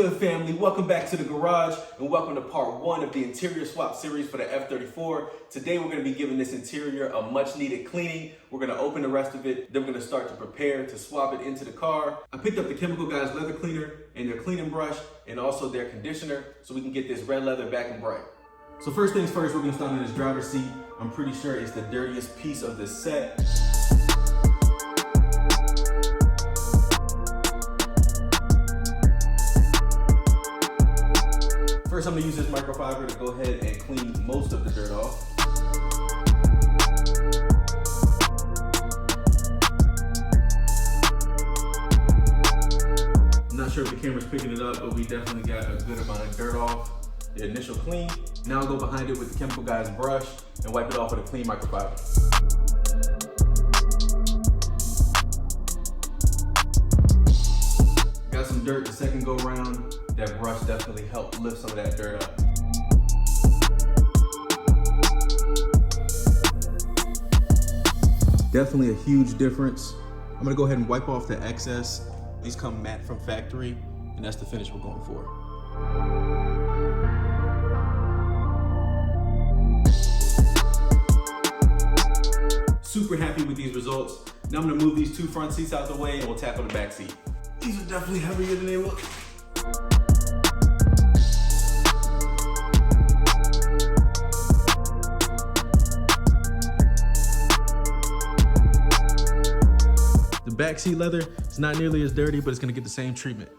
good, family? Welcome back to the garage and welcome to part 1 of the interior swap series for the F34. Today we're going to be giving this interior a much needed cleaning. We're going to open the rest of it, then we're going to start to prepare to swap it into the car. I picked up the Chemical Guys leather cleaner and their cleaning brush and also their conditioner so we can get this red leather back and bright. So first things first, we're going to start in this driver's seat. I'm pretty sure it's the dirtiest piece of this set. First, I'm gonna use this microfiber to go ahead and clean most of the dirt off. I'm not sure if the camera's picking it up, but we definitely got a good amount of dirt off the initial clean. Now I'll go behind it with the Chemical Guys brush and wipe it off with a clean microfiber. Got some dirt the second go round. That brush definitely helped lift some of that dirt up. Definitely a huge difference. I'm gonna go ahead and wipe off the excess. These come matte from factory, and that's the finish we're going for. Super happy with these results. Now I'm gonna move these two front seats out the way and we'll tackle the back seat. These are definitely heavier than they look. The back seat leather is not nearly as dirty, but it's gonna get the same treatment.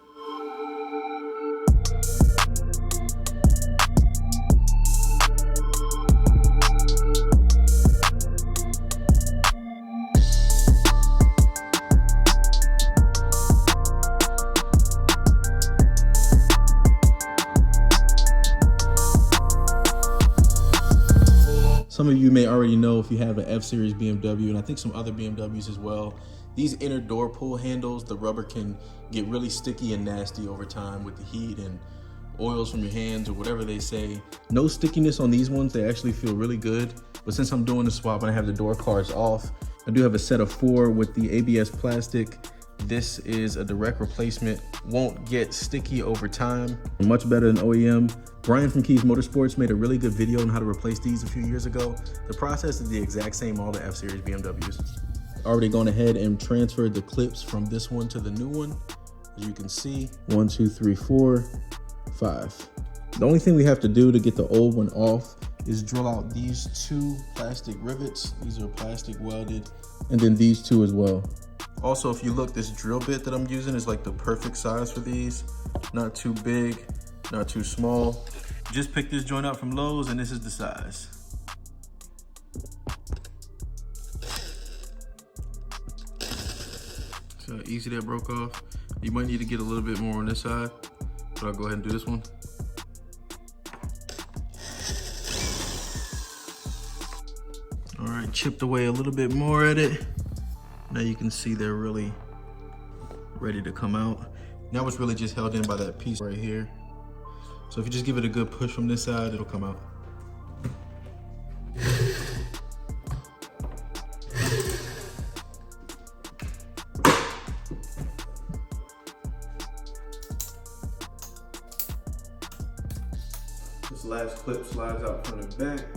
Some of you may already know if you have an F-Series BMW, and I think some other BMWs as well, these inner door pull handles, the rubber can get really sticky and nasty over time with the heat and oils from your hands or whatever they say. No stickiness on these ones, they actually feel really good. But since I'm doing the swap and I have the door cards off, I do have a set of 4 with the ABS plastic. This is a direct replacement, won't get sticky over time. Much better than OEM. Brian from Keys Motorsports made a really good video on how to replace these a few years ago. The process is the exact same all the F-Series BMWs. Already gone ahead and transferred the clips from this one to the new one. As you can see, 1, 2, 3, 4, 5. The only thing we have to do to get the old one off is drill out these 2 plastic rivets. These are plastic welded, and then these 2 as well. Also, if you look, this drill bit that I'm using is like the perfect size for these. Not too big, not too small. Just picked this joint up from Lowe's and this is the size. So easy that broke off. You might need to get a little bit more on this side, but I'll go ahead and do this one. All right, chipped away a little bit more at it. Now you can see they're really ready to come out. Now it's really just held in by that piece right here. So if you just give it a good push from this side, it'll come out. This last clip slides out from the back.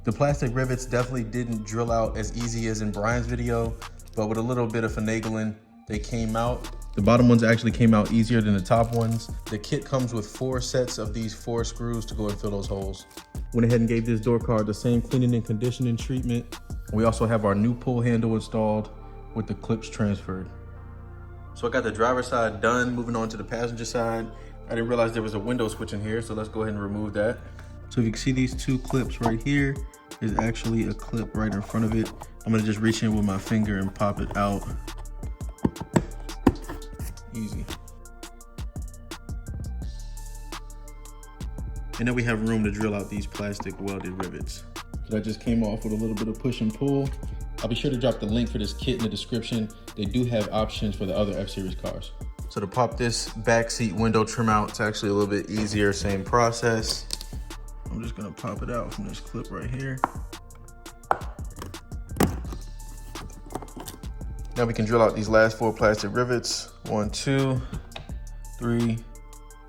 The plastic rivets definitely didn't drill out as easy as in Brian's video, but with a little bit of finagling, they came out. The bottom ones actually came out easier than the top ones. The kit comes with 4 sets of these 4 screws to go and fill those holes. Went ahead and gave this door card the same cleaning and conditioning treatment. We also have our new pull handle installed with the clips transferred. So I got the driver's side done, moving on to the passenger side. I didn't realize there was a window switch in here, so let's go ahead and remove that. So if you can see these 2 clips right here, is actually a clip right in front of it. I'm gonna just reach in with my finger and pop it out. Easy. And then we have room to drill out these plastic welded rivets. That just came off with a little bit of push and pull. I'll be sure to drop the link for this kit in the description. They do have options for the other F-Series cars. So to pop this back seat window trim out, it's actually a little bit easier, same process. I'm just gonna pop it out from this clip right here. Now we can drill out these last 4 plastic rivets. 1, 2, 3,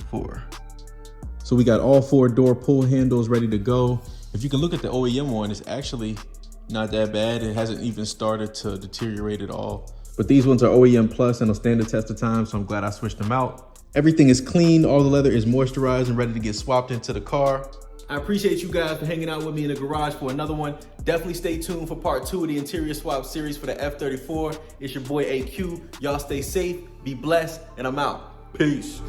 4. So we got all 4 door pull handles ready to go. If you can look at the OEM one, it's actually not that bad. It hasn't even started to deteriorate at all. But these ones are OEM Plus and will stand the test of time, so I'm glad I switched them out. Everything is clean, all the leather is moisturized and ready to get swapped into the car. I appreciate you guys for hanging out with me in the garage for another one. Definitely stay tuned for part 2 of the interior swap series for the F34. It's your boy AQ. Y'all stay safe, be blessed, and I'm out. Peace.